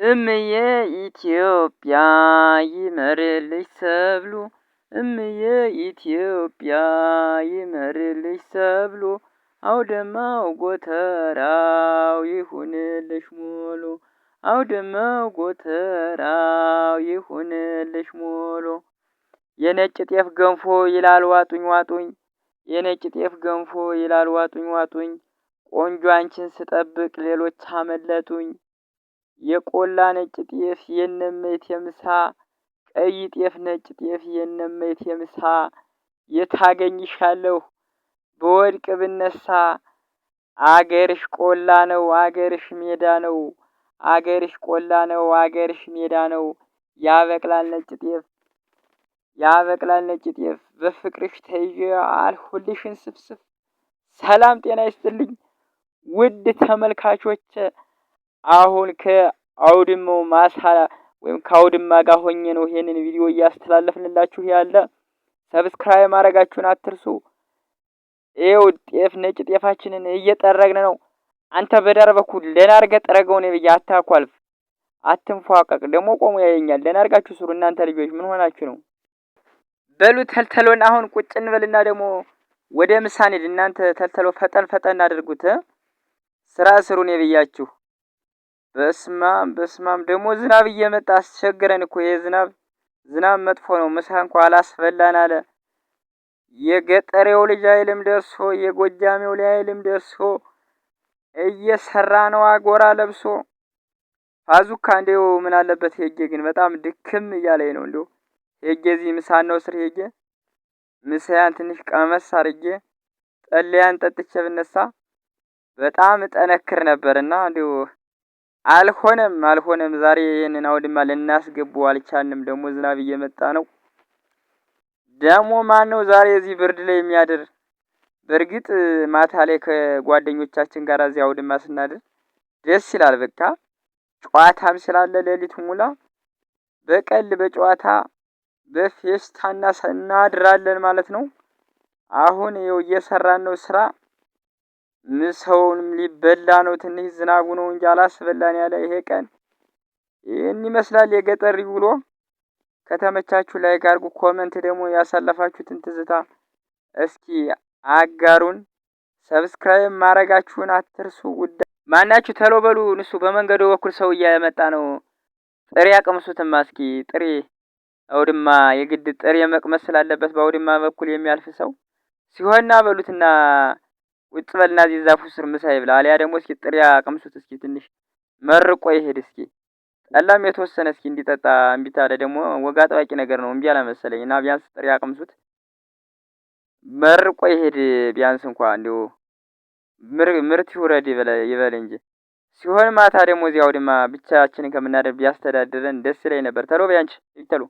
እምዬ ኢትዮጵያ ይመርልሽ ሰብሉ እምዬ ኢትዮጵያ ይመርልሽ ሰብሉ አውድማው ጎተራው ይሁንልሽ ሙሉ አውድማው ጎተራው ይሁንልሽ ሙሉ። የነጭ ጤፍ ገንፎ ይላል ዋጡኝ ዋጡኝ የነጭ ጤፍ ገንፎ ይላል ዋጡኝ ዋጡኝ ቆንጆ አንቺን ስጠብቅ ሌሎች አመለጡኝ። የቆላ ነጭ ጤፍ የነመይት የምሳ ቀይ ጤፍ ነጭ ጤፍ የነመይት የምሳ የታገኝሻለሁ በወድቅ ብነሳ አገርሽ ቆላ ነው አገርሽ ሜዳ ነው አገርሽ ቆላ ነው አገርሽ ሜዳ ነው። ያበቅላል ነጭ ጤፍ ያበቅላል ነጭ ጤፍ በፍቅርሽ ተይዤ አልሁልሽን ስፍስፍ። ሰላም ጤና ይስጥልኝ ውድ ተመልካቾች። አሁን ከአውድማው ማሳ ወይም ከአውድማ ጋር ሆኜ ነው ይሄንን ቪዲዮ እያስተላለፍንላችሁ ያለ። ሰብስክራይብ ማድረጋችሁን አትርሱ። ይኸው ጤፍ ነጭ ጤፋችንን እየጠረግን ነው። አንተ በዳር በኩል ደህና አድርገህ ጠረገው ነው ብዬ አታኳልፍ፣ አትንፏቀቅ። ደግሞ ቆሞ ያየኛል። ደህና አድርጋችሁ ስሩ እናንተ ልጆች። ምን ሆናችሁ ነው? በሉ ተልተሎና አሁን ቁጭ እንበልና ደግሞ ወደ ምሳ እንሂድ። እናንተ ተልተሎ ፈጠን ፈጠን አድርጉት። ስራ ስሩ ነው ብያችሁ። በስማም ደግሞ ዝናብ እየመጣ አስቸገረን እኮ። ዝናብ መጥፎ ነው። ምሳ እንኳ አላስበላን አለ። የገጠሬው ልጅ አይልም ደርሶ የጎጃሜው ልጅ አይልም ደርሶ እየሰራ ነው አጎራ ለብሶ። ፋዙካ እንደው ምን አለበት ሄጄ ግን በጣም ድክም እያለኝ ነው። እንደው ሄጄ እዚህ ምሳን ነው ስር ሄጄ ምሳያን ትንሽ ቀመስ አድርጌ ጠለያን ጠጥቼ ብነሳ በጣም እጠነክር ነበርና እንደው አልሆነም። ዛሬ ይሄንን አውድማ ልናስገባው አልቻልንም። ደግሞ ዝናብ እየመጣ ነው። ደግሞ ማን ነው ዛሬ እዚህ ብርድ ላይ የሚያድር? በእርግጥ ማታ ላይ ከጓደኞቻችን ጋር እዚህ አውድማ ስናድር ደስ ይላል። በቃ ጨዋታም ስላለ ሌሊቱ ሙላ በቀል በጨዋታ በፌስታና እናድራለን ማለት ነው። አሁን ይኸው እየሰራን ነው ስራ። ምሳውንም ሊበላ ነው። ትንሽ ዝናቡ ነው እንጂ አላስበላን ያለ ይሄ ቀን። ይህን ይመስላል የገጠር ውሎ። ከተመቻችሁ ላይክ አድርጉ። ኮመንት ደግሞ ያሳለፋችሁትን ትዝታ እስኪ አጋሩን። ሰብስክራይብ ማድረጋችሁን አትርሱ። ማናችሁ ተሎ በሉ። ንሱ በመንገዱ በኩል ሰው እያመጣ ነው። ጥሬ አቅምሱትማ እስኪ። ጥሬ አውድማ የግድ ጥሬ መቅመስ ስላለበት በአውድማ በኩል የሚያልፍ ሰው ሲሆንና በሉትና ውጭ በልና እዚህ ዛፉ ስር ምሳ ይብላ። አሊያ ደግሞ እስኪ ጥሬ አቅምሱት እስኪ። ትንሽ መርቆ ይሄድ እስኪ። ጠላም የተወሰነ እስኪ እንዲጠጣ። እምቢ ታለ ደግሞ ወጋ ጠባቂ ነገር ነው። እምቢ አላመሰለኝ እና ቢያንስ ጥሬ አቅምሱት። መርቆ ይሄድ ቢያንስ እንኳን እንደው ምርት ይውረድ ይበል እንጂ። ሲሆን ማታ ደግሞ እዚህ አውድማ ብቻችንን ከምናደር ቢያስተዳድረን ደስ ይለኝ ነበር። ተሎ ቢያንች ይተሉ